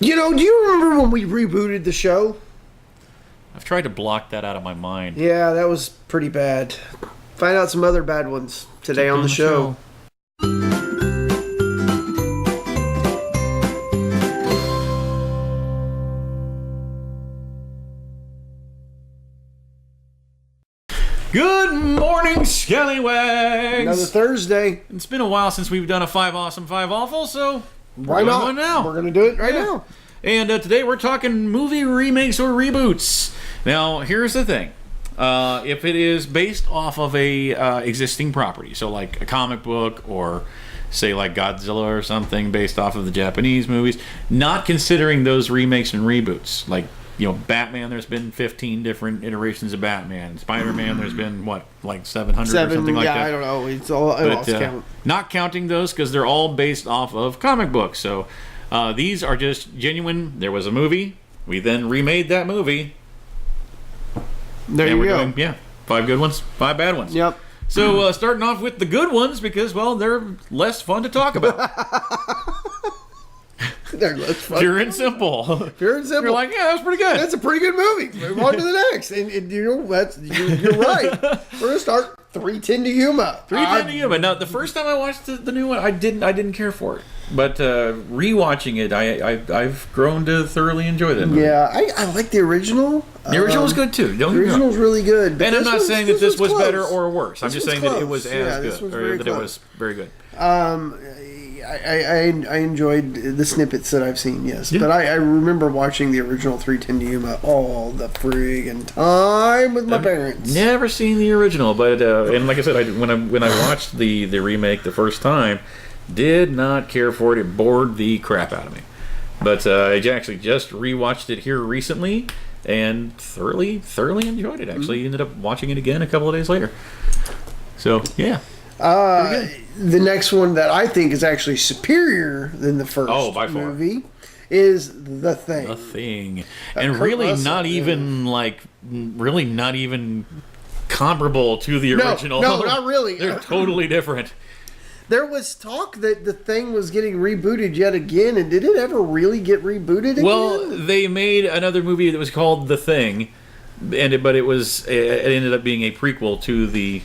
You know, do you remember when we rebooted the show? I've tried to block that out of my mind. Yeah, that was pretty bad. Find out some other bad ones today on the show. Good morning, Scallywags! Another Thursday. It's been a while since we've done a 5 Awesome, 5 Awful, so why not? Now. We're going to do it right now. And today we're talking movie remakes or reboots. Now, here's the thing. If it is based off of a existing property, so like a comic book or say like Godzilla or something based off of the Japanese movies, not considering those remakes and reboots, like, you know, Batman, there's been 15 different iterations of Batman. Spider-Man, there's been, what, like 700 or something like that? Yeah, I don't know. It's all count. Not counting those because they're all based off of comic books. So these are just genuine. There was a movie. We then remade that movie. There you go. Doing, 5 good ones, 5 bad ones. Yep. So starting off with the good ones because, well, they're less fun to talk about. They're less fun. Pure and simple. Pure and simple. You're like, yeah, that's pretty good. That's a pretty good movie. Move on to the next. And you know, you're right. We're going to start 310 to Yuma. 310 to Yuma. Now, the first time I watched the new one, I didn't care for it. But rewatching it, I've grown to thoroughly enjoy that movie. Yeah, I like the original. The original was good too. The original's really good. And I'm not saying that this was better or worse. I'm just saying that it was as good, or that it was very good. I enjoyed the snippets that I've seen, yes. Yeah. But I remember watching the original 310 to Yuma all the friggin' time with my parents. Never seen the original, but and like I said, when I watched the remake the first time, did not care for it. It bored the crap out of me. But I actually just rewatched it here recently and thoroughly enjoyed it. Actually, ended up watching it again a couple of days later. So yeah. The next one that I think is actually superior than the first movie is The Thing. The Thing. And really not even comparable to the original. No, not really. They're totally different. There was talk that The Thing was getting rebooted yet again, and did it ever really get rebooted again? Well, they made another movie that was called The Thing. But it ended up being a prequel to the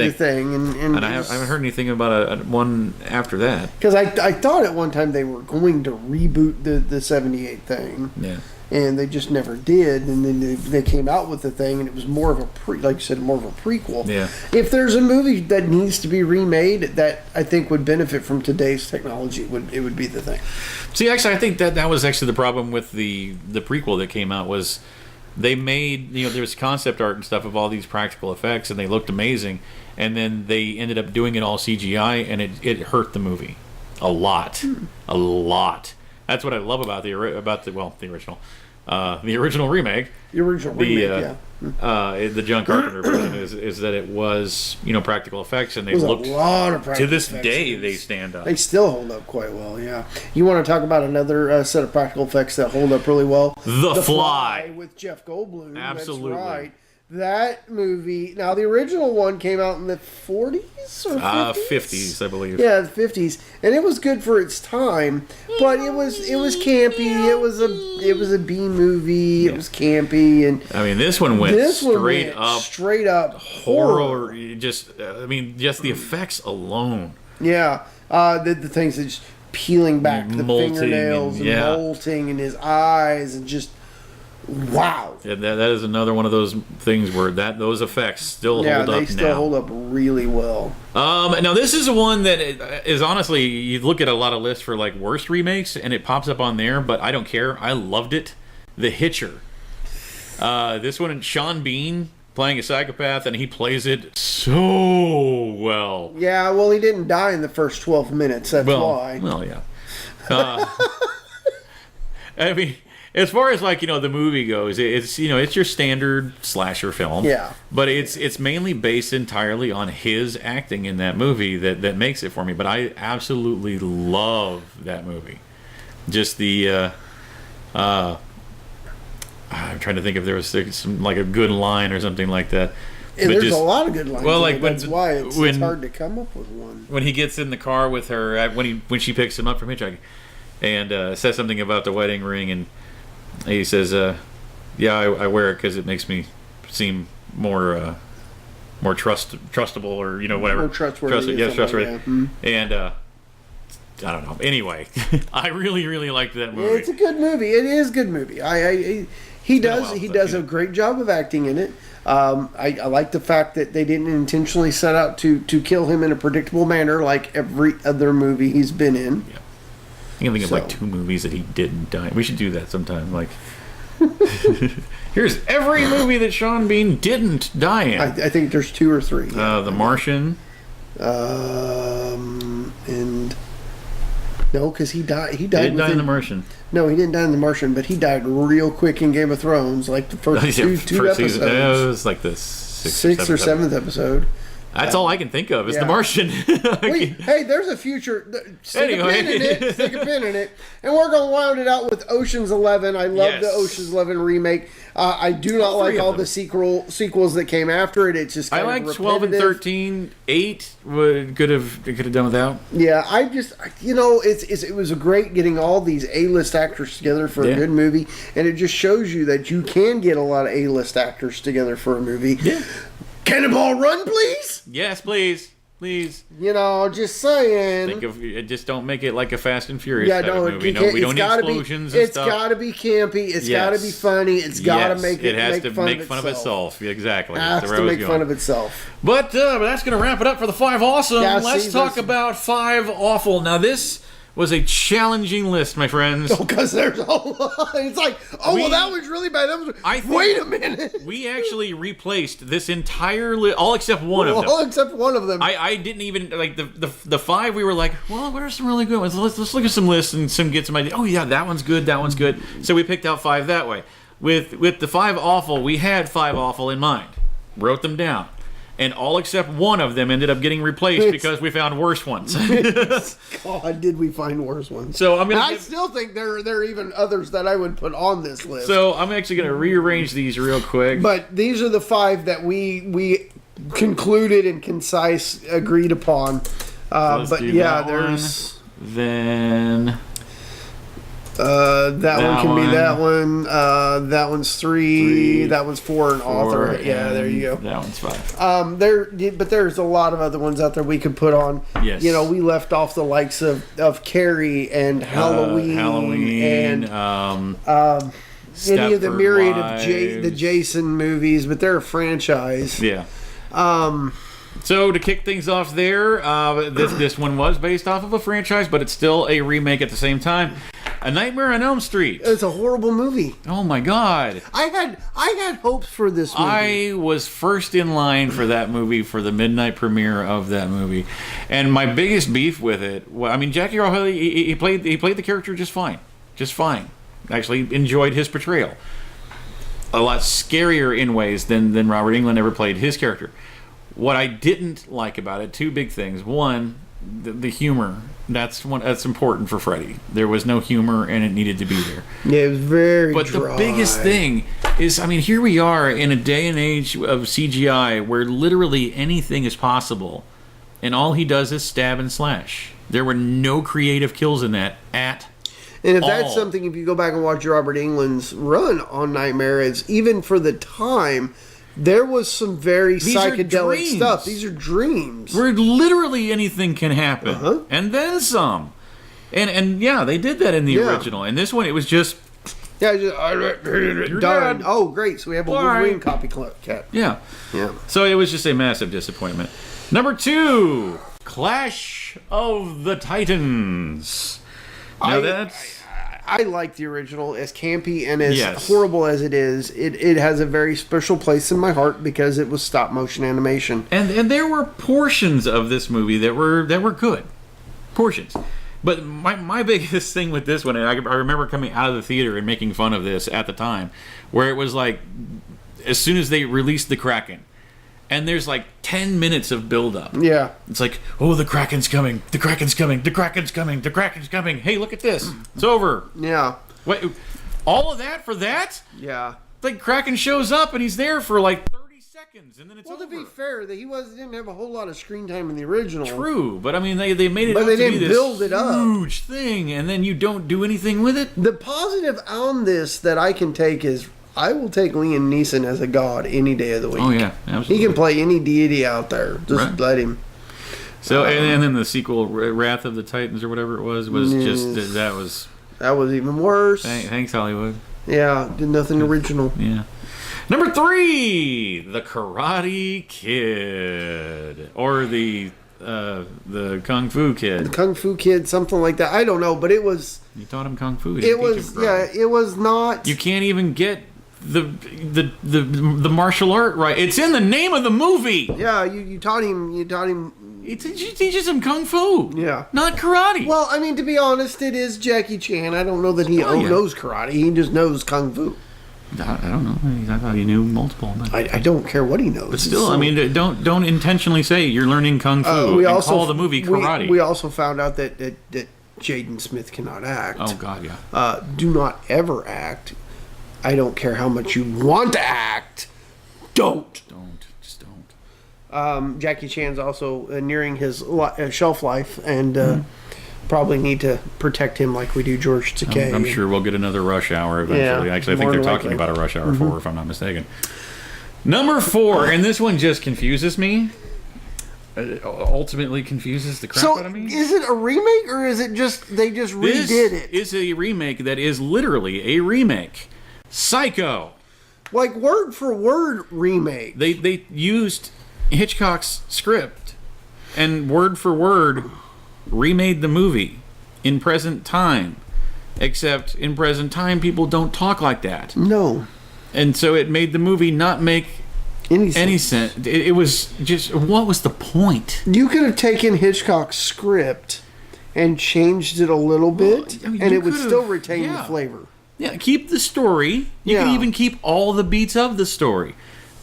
thing, and I haven't heard anything about one after that. Because I thought at one time they were going to reboot the 78 thing, and they just never did. And then they came out with The Thing, and it was more of like you said, more of a prequel. Yeah. If there's a movie that needs to be remade that I think would benefit from today's technology, it would be The Thing. See, actually, I think that was actually the problem with the prequel that came out was. They made, there was concept art and stuff of all these practical effects, and they looked amazing. And then they ended up doing it all CGI, and it hurt the movie a lot, a lot. That's what I love about the original, the original remake. The original remake, the John Carpenter version is that it was practical effects, and they looked a lot of practical to this effects. day they stand up. They still hold up quite well. Yeah, you want to talk about another set of practical effects that hold up really well? The Fly with Jeff Goldblum. Absolutely. That's right. That movie. Now the original one came out in the 40s or 50s? 50s, I believe. Yeah, the 50s, and it was good for its time, but it was campy. It was a B movie. Yeah. It was campy, and I mean this one went straight up horror. Just the effects alone. Yeah, the things that just peeling back the fingernails and molting in his eyes and just. Wow. Yeah, that is another one of those things where those effects still hold up now. Yeah, they still hold up really well. Now, this is one that is honestly, you look at a lot of lists for like worst remakes, and it pops up on there, but I don't care. I loved it. The Hitcher. This one, Sean Bean playing a psychopath, and he plays it so well. Yeah, well, he didn't die in the first 12 minutes. That's why. Well, yeah. I mean... As far as the movie goes, it's your standard slasher film. Yeah. But it's mainly based entirely on his acting in that movie that makes it for me. But I absolutely love that movie. Just the I'm trying to think if there was some a good line or something like that. And there's a lot of good lines. Well, that's why it's hard to come up with one. When he gets in the car with her, when she picks him up from hitchhiking. and says something about the wedding ring, and he says, "Yeah, I wear it because it makes me seem more trustable, or whatever, more trustworthy. Yes, trustworthy." Like that. And I don't know. Anyway, I really liked that movie. It's a good movie. It is a good movie. He does a great job of acting in it. I like the fact that they didn't intentionally set out to kill him in a predictable manner like every other movie he's been in. Yeah. I can think of like 2 movies that he didn't die. We should do that sometime. Like, here's every movie that Sean Bean didn't die in. I think there's 2 or 3. The Martian. And no, because he died. He didn't die in The Martian. No, he didn't die in The Martian, but he died real quick in Game of Thrones, like the first two episodes. Season. It was like the 6th or 7th episode. That's all I can think of is The Martian. Wait, hey, there's a future. Stick a pin in it, and we're gonna round it out with Ocean's 11. I love the Ocean's 11 remake. I do not like all the sequels that came after it. It's just kind I of like 12 and 13. 8 could have done without. Yeah, I just it was a great getting all these A-list actors together for a good movie, and it just shows you that you can get a lot of A-list actors together for a movie. Yeah. Cannonball Run, please? Yes, please. Please. Just saying. Think of just don't make it like a Fast and Furious type of movie. We don't need explosions and stuff. It's got to be campy. It's got to be funny. It's got to make it has to make fun of itself. Exactly. It has to make fun of itself. But that's going to wrap it up for the 5 Awesome. Let's talk about 5 Awful. Now this was a challenging list, my friends. Oh, because there's a lot. It's like, that was really bad. Wait a minute. We actually replaced this entire list, all except one of them. All except one of them. I didn't even, like, the 5, we were like, well, what are some really good ones? Let's look at some lists and get some ideas. Oh, yeah, that one's good, that one's good. So we picked out 5 that way. With the 5 Awful, we had 5 Awful in mind. Wrote them down. And all except one of them ended up getting replaced because we found worse ones. God, did we find worse ones? So I still think there are even others that I would put on this list. So I'm actually going to rearrange these real quick. But these are the 5 that we concluded and concise agreed upon. There's then. That one can be that one. That one's 3. That one's 4 and author. Yeah, there you go. That one's 5. But there's a lot of other ones out there we could put on. Yes. We left off the likes of Carrie and Halloween, and any of the myriad of the Jason movies, but they're a franchise. Yeah. So to kick things off there, this one was based off of a franchise, but it's still a remake at the same time. A Nightmare on Elm Street. It's a horrible movie. Oh my God! I had hopes for this movie. I was first in line for that movie for the midnight premiere of that movie, and my biggest beef with it. Well, I mean, Jackie Earle Haley, he played the character just fine. Actually, enjoyed his portrayal. A lot scarier in ways than Robert Englund ever played his character. What I didn't like about it, 2 big things. One, the humor. That's important for Freddy. There was no humor, and it needed to be there. Yeah, it was very But dry. The biggest thing is, here we are in a day and age of CGI where literally anything is possible, and all he does is stab and slash. There were no creative kills in that at And if that's something, if you go back and watch Robert Englund's run on Nightmare, it's even for the time, there was some very psychedelic stuff. These are dreams. Where literally anything can happen. And then some. And yeah, they did that in the original. And this one, it was just... Yeah, you're done. Oh, great. So we have a Wolverine copycat. Yeah. So it was just a massive disappointment. Number 2, Clash of the Titans. Now I like the original, as campy and as horrible as it is. It has a very special place in my heart because it was stop motion animation. And there were portions of this movie that were good. Portions. But my biggest thing with this one, and I remember coming out of the theater and making fun of this at the time, where it was like, as soon as they released the Kraken, and there's like 10 minutes of build-up. Yeah. It's like, oh, the Kraken's coming. The Kraken's coming. The Kraken's coming. The Kraken's coming. Hey, look at this. It's over. Yeah. Wait, all of that for that? Yeah. Like, Kraken shows up and he's there for like 30 seconds, and then it's well, over. to be fair, that didn't have a whole lot of screen time in the original. True, but I mean, they made it But out they to be didn't this build it up. huge thing, and then you don't do anything with it. The positive on this that I can take is I will take Liam Neeson as a god any day of the week. Oh yeah, absolutely. He can play any deity out there. Just Right. let him. So and then the sequel, Wrath of the Titans or whatever it was just that was. That was even worse. Thanks, Hollywood. Yeah, did nothing original. Yeah. Number 3, The Karate Kid, or the Kung Fu Kid. The Kung Fu Kid, something like that. I don't know, but it was. You taught him Kung Fu. It was it was not. You can't even get the martial art right. It's in the name of the movie. Yeah, you taught him. You taught him. You teaches him Kung Fu. Yeah. Not karate. Well, I mean, to be honest, it is Jackie Chan. I don't know that he knows karate. He just knows Kung Fu. I don't know. I thought he knew multiple. But I don't care what he knows. But still, I mean, don't intentionally say you're learning Kung Fu and call the movie karate. We also found out that Jaden Smith cannot act. Oh, God, yeah. Do not ever act. I don't care how much you want to act. Don't. Just don't. Jackie Chan's also nearing his shelf life, and probably need to protect him like we do George Takei. I'm sure we'll get another Rush Hour eventually. Yeah, Actually, I think they're talking about a Rush Hour 4, if I'm not mistaken. Number 4, and this one just confuses me. Ultimately confuses the crap out of me. Is it a remake, or is it just they just redid it? This is a remake that is literally a remake. Psycho. Like word for word remake. They used Hitchcock's script and word for word remade the movie in present time. Except in present time, people don't talk like that. No. And so it made the movie not make any sense. It was just, what was the point? You could have taken Hitchcock's script and changed it a little bit, and it would still retain the flavor. Yeah, keep the story. You can even keep all the beats of the story.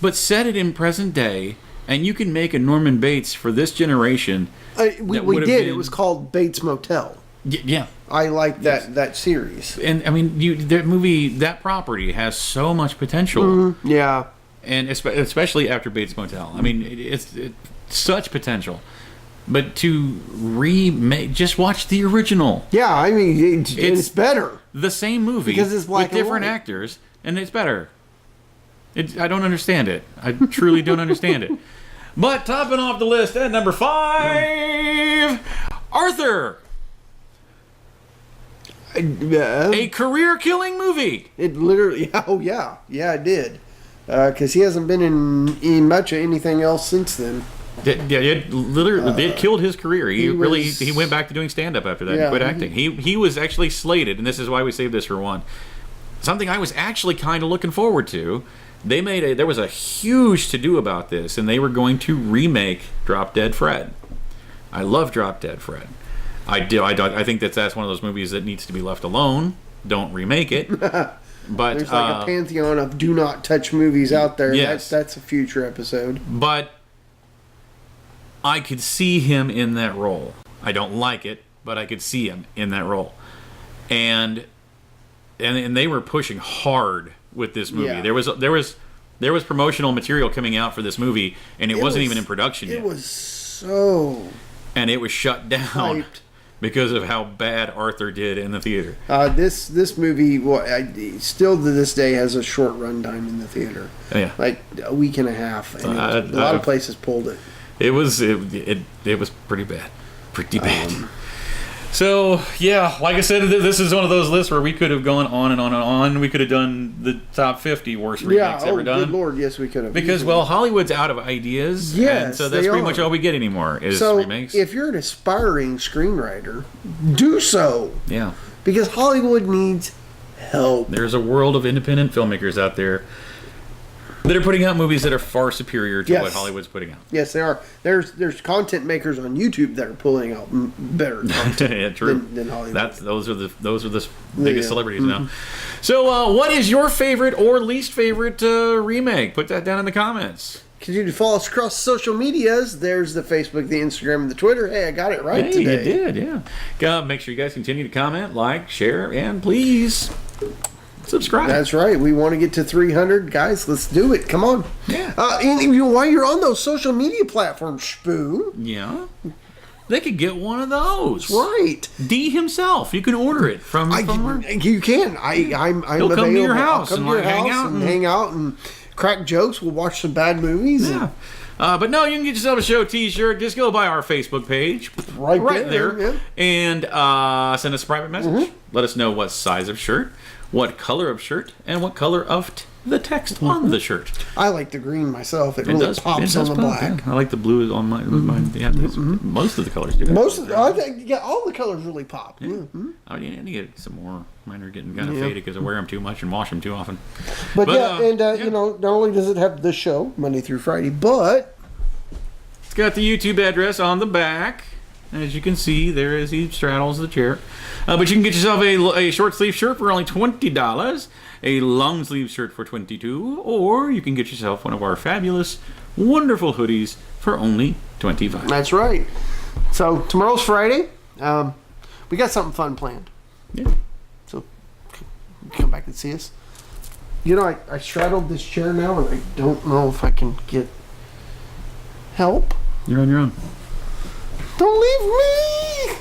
But set it in present day, and you can make a Norman Bates for this generation. We did. It was called Bates Motel. Yeah. I like that series. And, I mean, that movie, that property has so much potential. Mm-hmm. Yeah. And especially after Bates Motel. I mean, it's such potential. But to remake, just watch the original. Yeah, I mean, it's better. The same movie because it's black with different actors, and it's better. I don't understand it. I truly don't understand it. But topping off the list at number 5, Arthur. A career-killing movie. It literally, it did. Because he hasn't been in much of anything else since then. It killed his career. He went back to doing stand-up after that and quit acting. He was actually slated, and this is why we saved this for one. Something I was actually kind of looking forward to. There was a huge to-do about this, and they were going to remake Drop Dead Fred. I love Drop Dead Fred. I think that's one of those movies that needs to be left alone. Don't remake it. But there's like a pantheon of do not touch movies out there. Yes. That's a future episode. But I could see him in that role. I don't like it, but I could see him in that role. And they were pushing hard with this movie. Yeah. There was promotional material coming out for this movie, and it wasn't even in production yet. It was so... And it was shut down hyped. Because of how bad Arthur did in the theater. This movie, still to this day, has a short runtime in the theater. Yeah. Like a week and a half. And a lot of places pulled it. It was pretty bad. Pretty bad. So, yeah, like I said, this is one of those lists where we could have gone on and on and on. We could have done the top 50 worst remakes ever done. Good Lord, yes, we could have. Because, Hollywood's out of ideas. Yes, and so that's pretty much all we get anymore is remakes. If you're an aspiring screenwriter, do so. Yeah. Because Hollywood needs help. There's a world of independent filmmakers out there that are putting out movies that are far superior to what Hollywood's putting out. Yes, they are. There's content makers on YouTube that are pulling out better content than Hollywood. Those are the biggest celebrities now. So, what is your favorite or least favorite remake? Put that down in the comments. Continue to follow us across social medias. There's the Facebook, the Instagram, and the Twitter. Hey, I got it right today. You did, yeah. Make sure you guys continue to comment, like, share, and please subscribe. That's right. We want to get to 300. Guys, let's do it. Come on. Yeah. And while you're on those social media platforms, Spoon. Yeah. They could get one of those. Right. D himself. You can order it from You can. I'm He'll available. come to your house I'll come to your house and hang out and crack jokes. We'll watch some bad movies. Yeah. But no, you can get yourself a show T-shirt. Just go by our Facebook page, right there, yeah. and send us a private message. Let us know what size of shirt, what color of shirt, and what color of the text on the shirt. I like the green myself. It really pops on the black. Yeah. I like the blue on mine. Yeah, most of the colors do. I think all the colors really pop. Yeah. I need to get some more. Mine are getting kind of faded because I wear them too much and wash them too often. But you know, not only does it have the show Monday through Friday, but it's got the YouTube address on the back. As you can see, there as he straddles the chair. But you can get yourself a short sleeve shirt for only $20, a long sleeve shirt for $22, or you can get yourself one of our fabulous, wonderful hoodies for only $25. That's right. So tomorrow's Friday. We got something fun planned. Yeah. So come back and see us. You know, I straddled this chair now, and I don't know if I can get help. You're on your own. Don't leave me!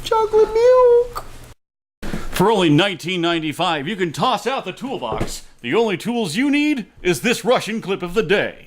Chocolate milk! For only $19.95, you can toss out the toolbox. The only tools you need is this Russian clip of the day.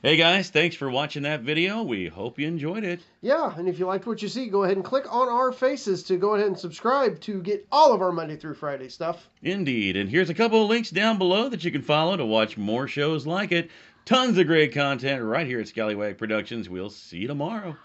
Hey guys, thanks for watching that video. We hope you enjoyed it. Yeah, and if you liked what you see, go ahead and click on our faces to go ahead and subscribe to get all of our Monday through Friday stuff. Indeed, and here's a couple of links down below that you can follow to watch more shows like it. Tons of great content right here at Scallywag Productions. We'll see you tomorrow.